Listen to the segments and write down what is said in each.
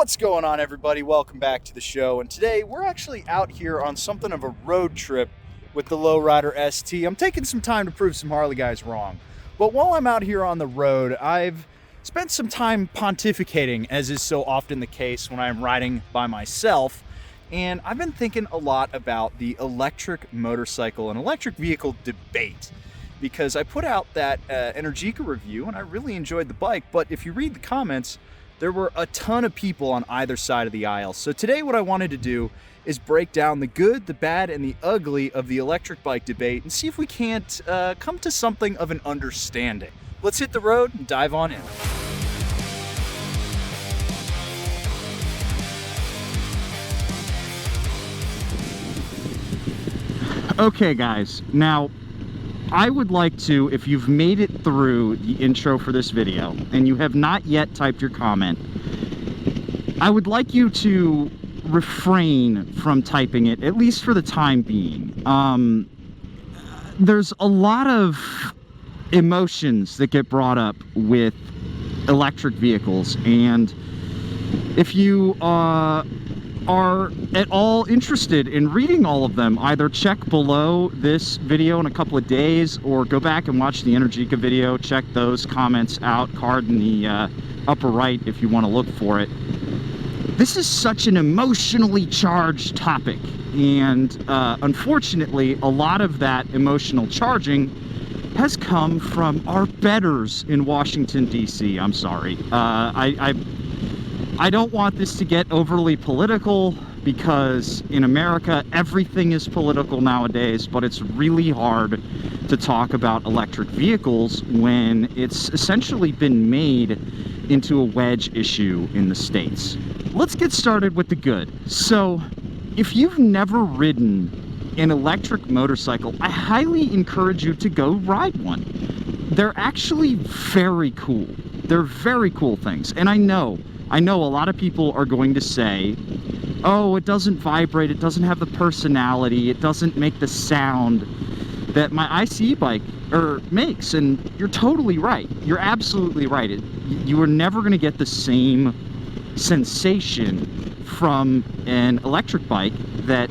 What's going on, everybody? Welcome back to the show. And today we're actually out here on something of a road trip with the Lowrider ST. I'm taking some time to prove some Harley guys wrong. But while I'm out here on the road, I've spent some time pontificating, as is so often the case when I'm riding by myself. And I've been thinking a lot about the electric motorcycle and electric vehicle debate, because I put out that Energica review and I really enjoyed the bike. But if you read the comments, there were a ton of people on either side of the aisle. So today what I wanted to do is break down the good, the bad, and the ugly of the electric bike debate and see if we can't come to something of an understanding. Let's hit the road and dive on in. Okay guys, now I would like to, if you've made it through the intro for this video and you have not yet typed your comment, I would like you to refrain from typing it, at least for the time being. There's a lot of emotions that get brought up with electric vehicles, and if you are at all interested in reading all of them, either check below this video in a couple of days or go back and watch the Energica video. Check those comments out, card in the upper right if you want to look for it. This is such an emotionally charged topic, and unfortunately a lot of that emotional charging has come from our betters in Washington, D.C. I'm sorry. I don't want this to get overly political, because in America everything is political nowadays, but it's really hard to talk about electric vehicles when it's essentially been made into a wedge issue in the States. Let's get started with the good. So if you've never ridden an electric motorcycle, I highly encourage you to go ride one. They're actually very cool. They're very cool things. And I know a lot of people are going to say, oh, it doesn't vibrate, it doesn't have the personality, it doesn't make the sound that my ICE bike makes. And you're totally right. You're absolutely right. You are never going to get the same sensation from an electric bike that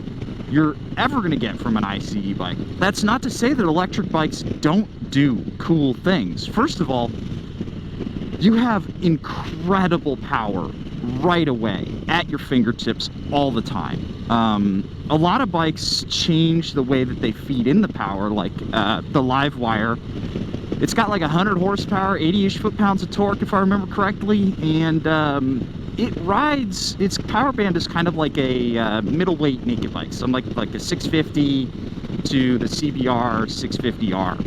you're ever going to get from an ICE bike. That's not to say that electric bikes don't do cool things. First of all, you have incredible power right away at your fingertips all the time. A lot of bikes change the way that they feed in the power, like the live wire. It's got like 100 horsepower, 80-ish foot-pounds of torque, if I remember correctly, and it rides, its power band is kind of like a middleweight naked bike, so like a 650 to the CBR 650R,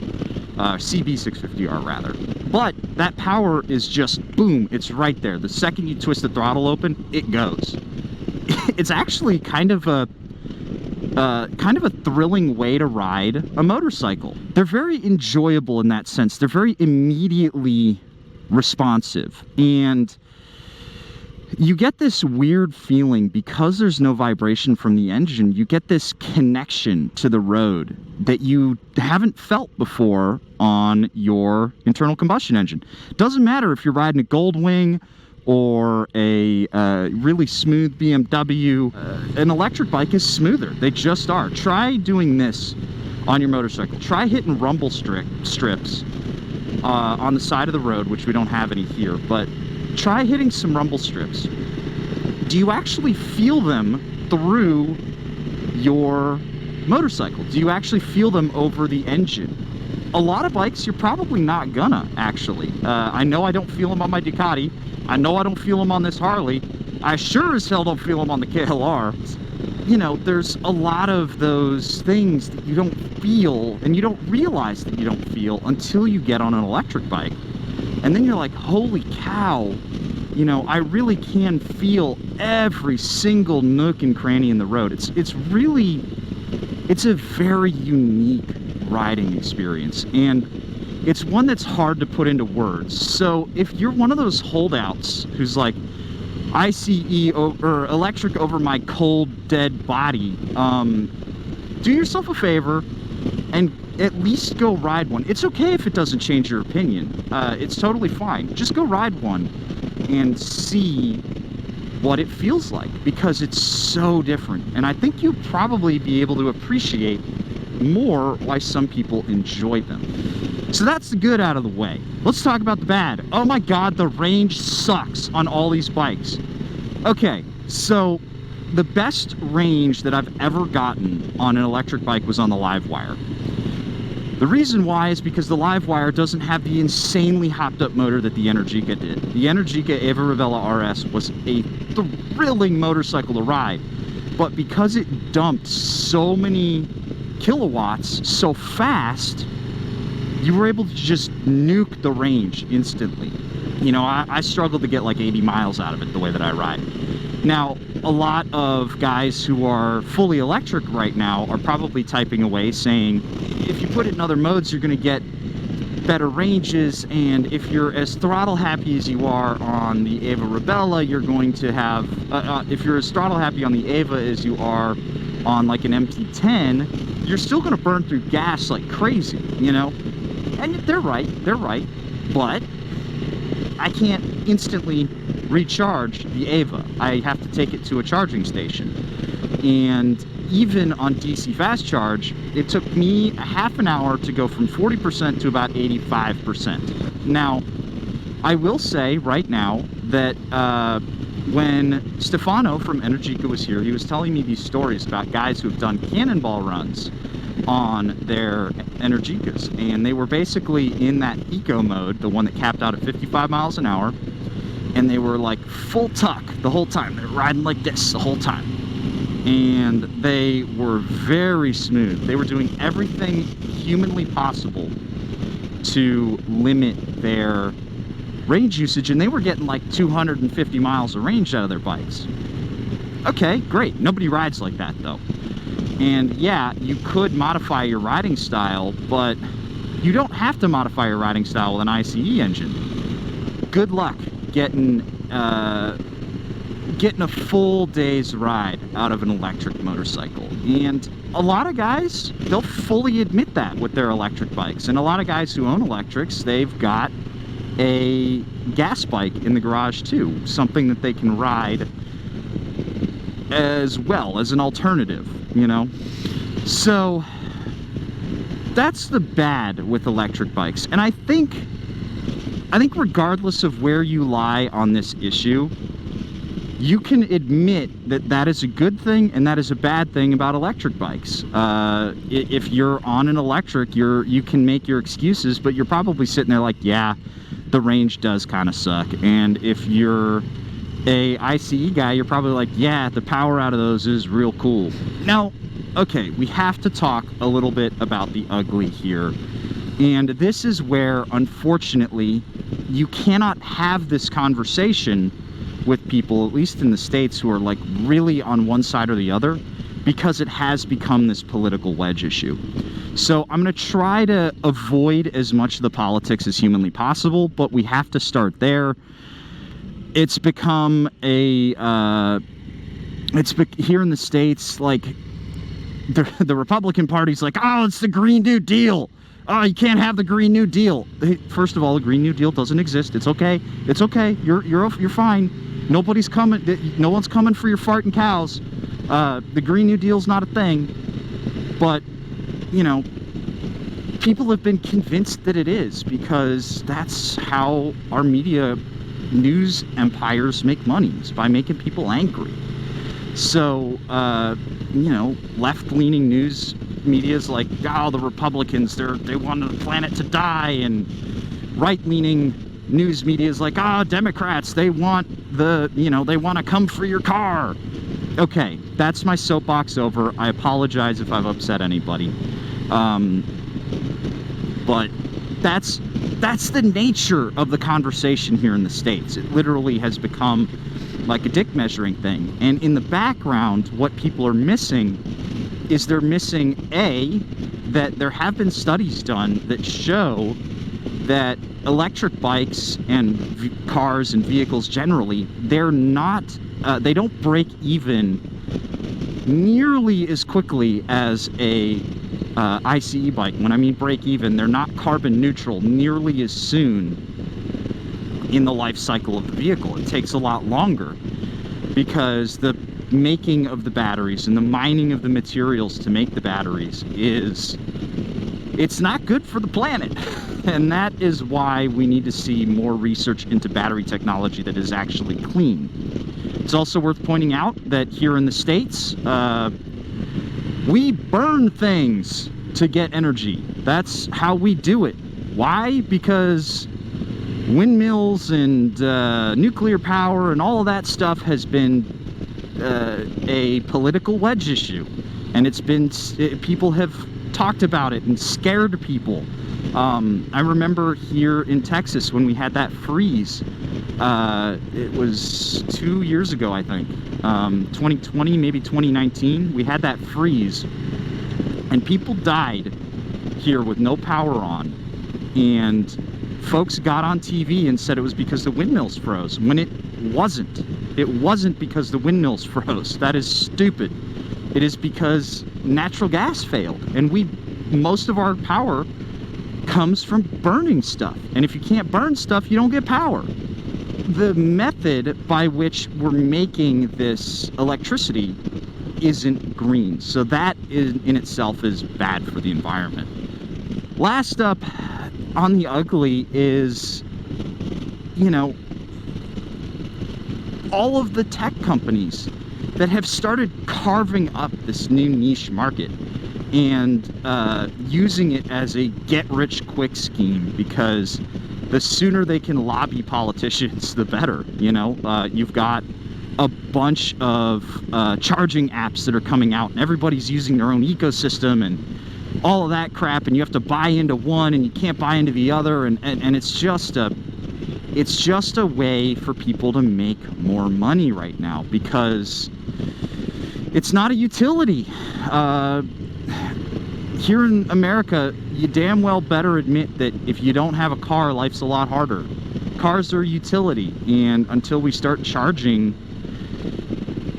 CB 650R rather. But that power is just boom, it's right there. The second you twist the throttle open, it goes. It's actually kind of a thrilling way to ride a motorcycle. They're very enjoyable in that sense. They're very immediately responsive, and you get this weird feeling because there's no vibration from the engine. You get this connection to the road that you haven't felt before on your internal combustion engine. Doesn't matter if you're riding a Goldwing or a really smooth BMW. An electric bike is smoother. They just are. Try doing this on your motorcycle. Try hitting rumble strips on the side of the road, which we don't have any here, but try hitting some rumble strips. Do you actually feel them through your motorcycle? Do you actually feel them over the engine? A lot of bikes, you're probably not gonna, actually. I know I don't feel them on my Ducati. I know I don't feel them on this Harley. I sure as hell don't feel them on the KLR. You know, there's a lot of those things that you don't feel, and you don't realize that you don't feel until you get on an electric bike. And then you're like, holy cow, you know, I really can feel every single nook and cranny in the road. It's a very unique riding experience, and it's one that's hard to put into words. So if you're one of those holdouts who's like, ICE or electric over my cold, dead body, do yourself a favor and at least go ride one. It's okay if it doesn't change your opinion. It's totally fine. Just go ride one and see what it feels like, because it's so different. And I think you'll probably be able to appreciate more why some people enjoy them. So that's the good out of the way. Let's talk about the bad. Oh my God, the range sucks on all these bikes. Okay, so the best range that I've ever gotten on an electric bike was on the Livewire. The reason why is because the Livewire doesn't have the insanely hopped up motor that the Energica did. The Energica Eva Rivella RS was a thrilling motorcycle to ride, but because it dumped so many kilowatts so fast, you were able to just nuke the range instantly. You know, I struggled to get like 80 miles out of it the way that I ride. Now, a lot of guys who are fully electric right now are probably typing away saying, if you put it in other modes, you're going to get better ranges, and if you're as throttle happy as you are on the Eva Ribella, you're going to have, if you're as throttle happy on the Eva as you are on like an MT-10, you're still going to burn through gas like crazy, you know? And they're right, but I can't instantly recharge the Eva. I have to take it to a charging station. And even on DC fast charge, it took me a half an hour to go from 40% to about 85%. Now, I will say right now that when Stefano from Energica was here, he was telling me these stories about guys who have done cannonball runs on their Energicas, and they were basically in that eco mode, the one that capped out at 55 miles an hour, and they were like full tuck the whole time. They were riding like this the whole time, and they were very smooth. They were doing everything humanly possible to limit their range usage, and they were getting like 250 miles of range out of their bikes. Okay, great. Nobody rides like that though. And yeah, you could modify your riding style, but you don't have to modify your riding style with an ICE engine. Good luck getting a full day's ride out of an electric motorcycle. And a lot of guys, they'll fully admit that with their electric bikes. And a lot of guys who own electrics, they've got a gas bike in the garage too, something that they can ride as well as an alternative, you know? So that's the bad with electric bikes. And I think regardless of where you lie on this issue, you can admit that that is a good thing and that is a bad thing about electric bikes. If you're on an electric, you can make your excuses, but you're probably sitting there like, yeah, the range does kind of suck. And if you're a ICE guy, you're probably like, yeah, the power out of those is real cool. Now, okay, we have to talk a little bit about the ugly here. And this is where, unfortunately, you cannot have this conversation with people, at least in the States, who are like really on one side or the other, because it has become this political wedge issue. So I'm going to try to avoid as much of the politics as humanly possible, but we have to start there. It's become a, here in the States, like, the Republican Party's like, oh, it's the Green New Deal. Oh, you can't have the Green New Deal. First of all, the Green New Deal doesn't exist. It's okay. It's okay. You're fine. Nobody's coming. No one's coming for your farting cows. The Green New Deal's not a thing. But, you know, people have been convinced that it is, because that's how our media news empires make money, is by making people angry. So, you know, left-leaning news media is like, oh, the Republicans, they want the planet to die, and right-leaning news media is like, oh, Democrats, they want they want to come for your car. Okay, that's my soapbox over. I apologize if I've upset anybody. But that's the nature of the conversation here in the States. It literally has become like a dick measuring thing. And in the background, what people are missing is they're missing, A, that there have been studies done that show that electric bikes and cars and vehicles generally, they're not, they don't break even nearly as quickly as a ICE bike. When I mean break even, they're not carbon neutral nearly as soon in the life cycle of the vehicle. It takes a lot longer. because the making of the batteries and the mining of the materials to make the batteries it's not good for the planet. And that is why we need to see more research into battery technology that is actually clean. It's also worth pointing out that here in the States, we burn things to get energy. That's how we do it. Why? Because windmills and nuclear power and all of that stuff has been a political wedge issue, and people have talked about it and scared people. I remember here in Texas when we had that freeze. It was 2 years ago, I think, 2020, maybe 2019. We had that freeze, and people died here with no power on, and folks got on TV and said it was because the windmills froze, when it wasn't. It wasn't because the windmills froze. That is stupid. It is because natural gas failed, and most of our power comes from burning stuff, and if you can't burn stuff, you don't get power. The method by which we're making this electricity isn't green, so that in itself is bad for the environment. Last up on the ugly is, you know, all of the tech companies that have started carving up this new niche market and using it as a get-rich-quick scheme, because the sooner they can lobby politicians, the better. You know, you've got a bunch of charging apps that are coming out, and everybody's using their own ecosystem and all of that crap, and you have to buy into one and you can't buy into the other, and it's just a way for people to make more money right now, because it's not a utility. Here in America, you damn well better admit that if you don't have a car, life's a lot harder. Cars are a utility, and until we start charging,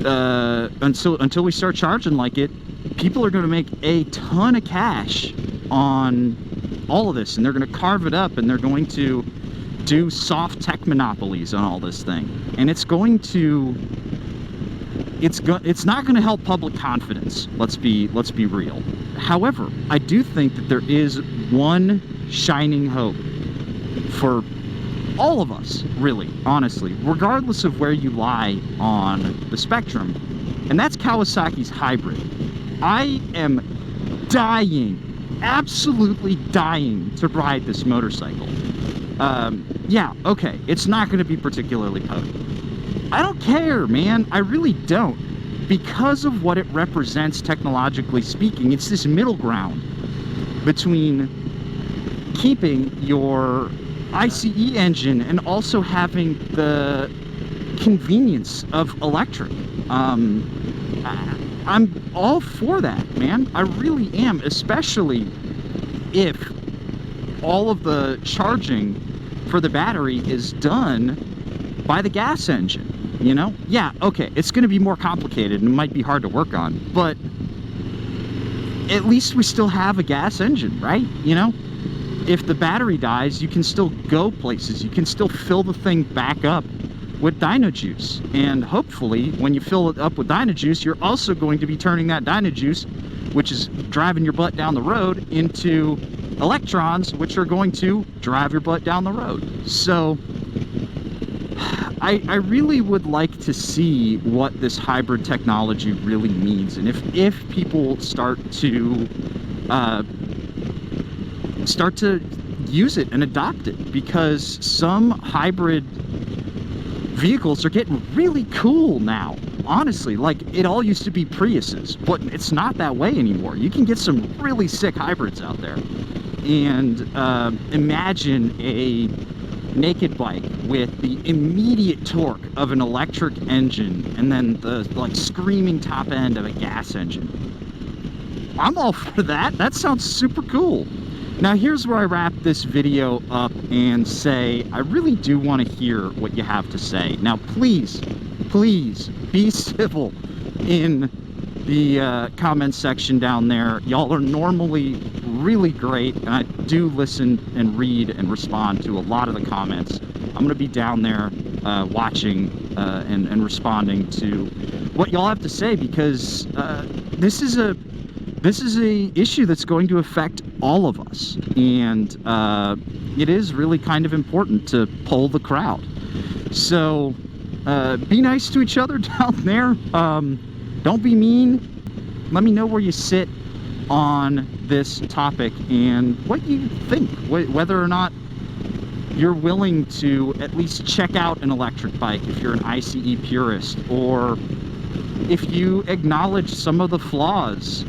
until we start charging like it, people are going to make a ton of cash on all of this, and they're going to carve it up, and they're going to do soft tech monopolies on all this thing, and it's not going to help public confidence. Let's be real. However, I do think that there is one shining hope for all of us, really, honestly, regardless of where you lie on the spectrum, and that's Kawasaki's hybrid. I am dying, absolutely dying to ride this motorcycle. Yeah, okay, it's not going to be particularly potent. I don't care, man. I really don't. Because of what it represents technologically speaking, it's this middle ground between keeping your ICE engine and also having the convenience of electric. I'm all for that, man. I really am, especially if all of the charging for the battery is done by the gas engine, you know? Yeah, okay, it's going to be more complicated and it might be hard to work on, but at least we still have a gas engine, right? You know? If the battery dies, you can still go places. You can still fill the thing back up with Dyno Juice, and hopefully when you fill it up with Dyno Juice, you're also going to be turning that Dyno Juice, which is driving your butt down the road, into electrons, which are going to drive your butt down the road. So I really would like to see what this hybrid technology really means, and if people start to use it and adopt it, because some hybrid vehicles are getting really cool now. Honestly, like, it all used to be Priuses, but it's not that way anymore. You can get some really sick hybrids out there. And imagine a naked bike with the immediate torque of an electric engine and then the like screaming top end of a gas engine. I'm all for that. That sounds super cool. Now here's where I wrap this video up and say I really do want to hear what you have to say. Now please be civil in the comments section down there. Y'all are normally really great, and I do listen and read and respond to a lot of the comments. I'm gonna be down there watching and responding to what y'all have to say, because this is a issue that's going to affect all of us, and it is really kind of important to poll the crowd. So be nice to each other down there. Don't be mean. Let me know where you sit on this topic and what you think, whether or not you're willing to at least check out an electric bike if you're an ICE purist, or if you acknowledge some of the flaws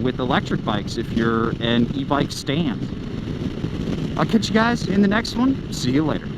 with electric bikes if you're an e-bike stan. I'll catch you guys in the next one. See you later.